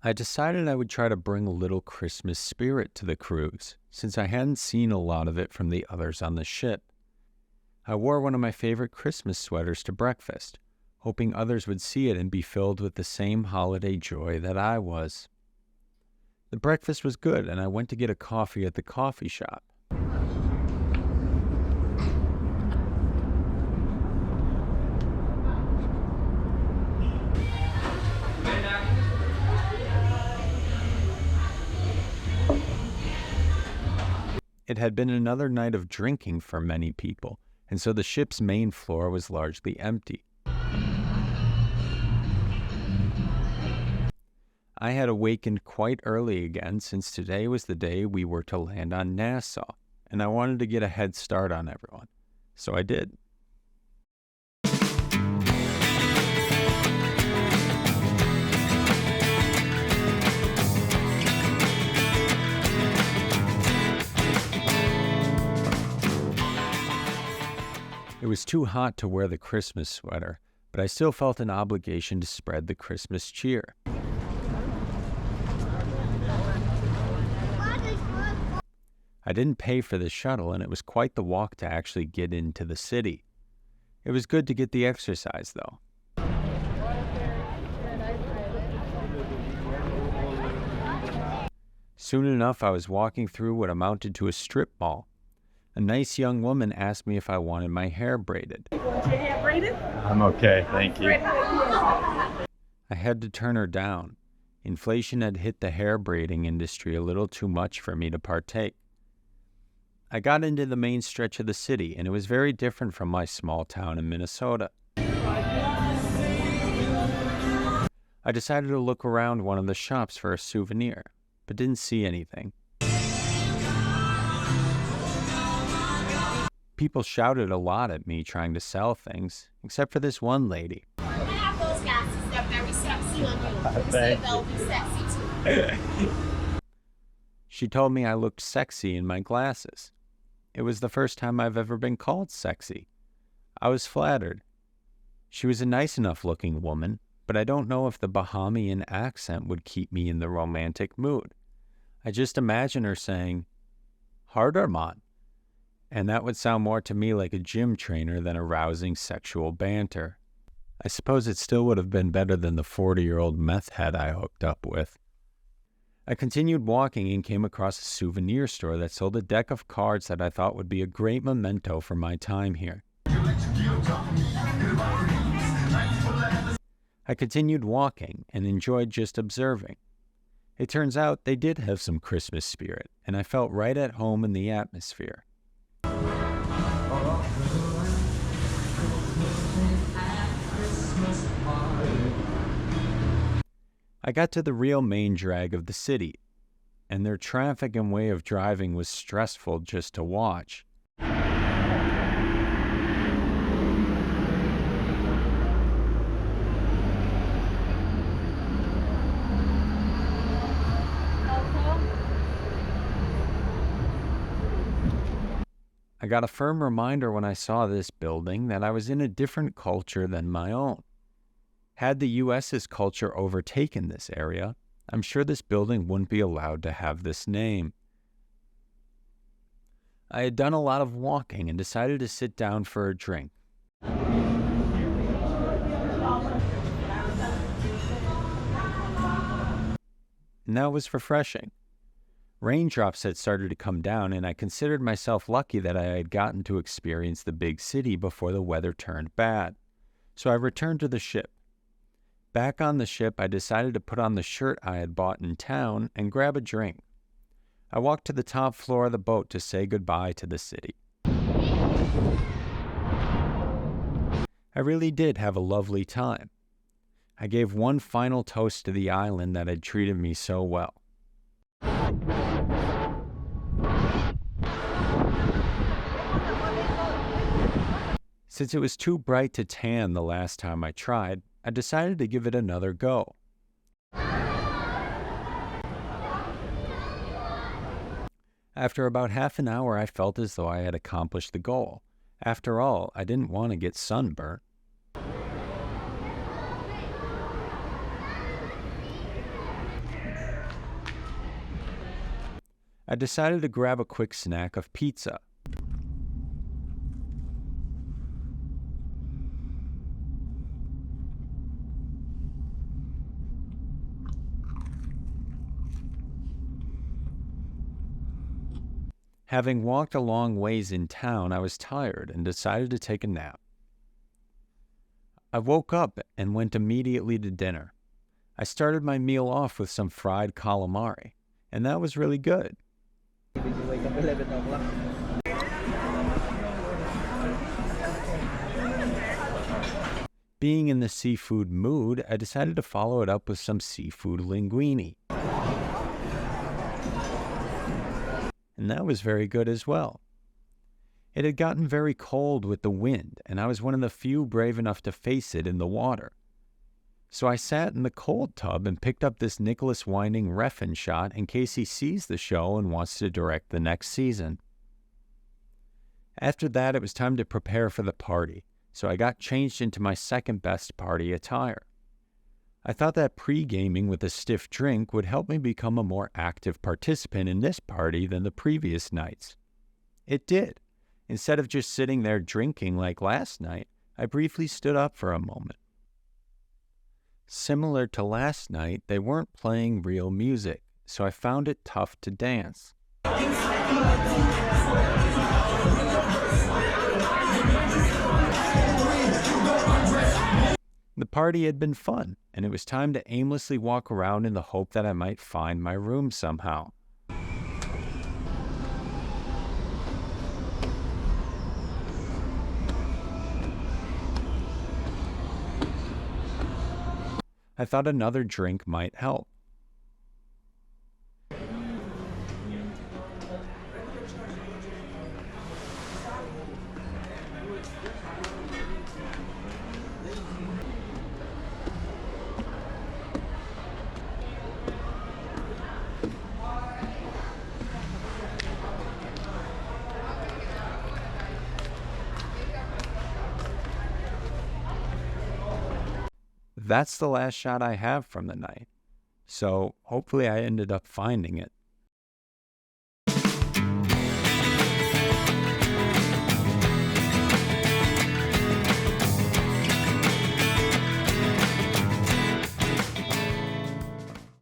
I decided I would try to bring a little Christmas spirit to the cruise, since I hadn't seen a lot of it from the others on the ship. I wore one of my favorite Christmas sweaters to breakfast, hoping others would see it and be filled with the same holiday joy that I was. The breakfast was good, and I went to get a coffee at the coffee shop. It had been another night of drinking for many people, and so the ship's main floor was largely empty. I had awakened quite early again, since today was the day we were to land on Nassau, and I wanted to get a head start on everyone. So I did. It was too hot to wear the Christmas sweater, but I still felt an obligation to spread the Christmas cheer. I didn't pay for the shuttle, and it was quite the walk to actually get into the city. It was good to get the exercise, though. Soon enough, I was walking through what amounted to a strip mall. A nice young woman asked me if I wanted my hair braided. You want your hair braided? I'm okay, thank you. I had to turn her down. Inflation had hit the hair braiding industry a little too much for me to partake. I got into the main stretch of the city, and it was very different from my small town in Minnesota. I decided to look around one of the shops for a souvenir, but didn't see anything. People shouted a lot at me trying to sell things, except for this one lady. I have those glasses. They're very sexy on you. Thank They'll be sexy too. She told me I looked sexy in my glasses. It was the first time I've ever been called sexy. I was flattered. She was a nice enough looking woman, but I don't know if the Bahamian accent would keep me in the romantic mood. I just imagine her saying, "Harder, man." And that would sound more to me like a gym trainer than a rousing sexual banter. I suppose it still would have been better than the 40-year-old meth head I hooked up with. I continued walking and came across a souvenir store that sold a deck of cards that I thought would be a great memento for my time here. I continued walking and enjoyed just observing. It turns out they did have some Christmas spirit, and I felt right at home in the atmosphere. I got to the real main drag of the city, and their traffic and way of driving was stressful just to watch. I got a firm reminder when I saw this building that I was in a different culture than my own. Had the U.S.'s culture overtaken this area, I'm sure this building wouldn't be allowed to have this name. I had done a lot of walking and decided to sit down for a drink. And that was refreshing. Raindrops had started to come down, and I considered myself lucky that I had gotten to experience the big city before the weather turned bad. So I returned to the ship. Back on the ship, I decided to put on the shirt I had bought in town and grab a drink. I walked to the top floor of the boat to say goodbye to the city. I really did have a lovely time. I gave one final toast to the island that had treated me so well. Since it was too bright to tan the last time I tried, I decided to give it another go. After about half an hour, I felt as though I had accomplished the goal. After all, I didn't want to get sunburnt. I decided to grab a quick snack of pizza. Having walked a long ways in town, I was tired and decided to take a nap. I woke up and went immediately to dinner. I started my meal off with some fried calamari, and that was really good. Did you wake up 11 o'clock? Being in the seafood mood, I decided to follow it up with some seafood linguine. And that was very good as well. It had gotten very cold with the wind, and I was one of the few brave enough to face it in the water. So I sat in the cold tub and picked up this Nicholas Winding Refn shot in case he sees the show and wants to direct the next season. After that, it was time to prepare for the party, so I got changed into my second best party attire. I thought that pre-gaming with a stiff drink would help me become a more active participant in this party than the previous nights. It did. Instead of just sitting there drinking like last night, I briefly stood up for a moment. Similar to last night, they weren't playing real music, so I found it tough to dance. The party had been fun, and it was time to aimlessly walk around in the hope that I might find my room somehow. I thought another drink might help. That's the last shot I have from the night, so hopefully I ended up finding it.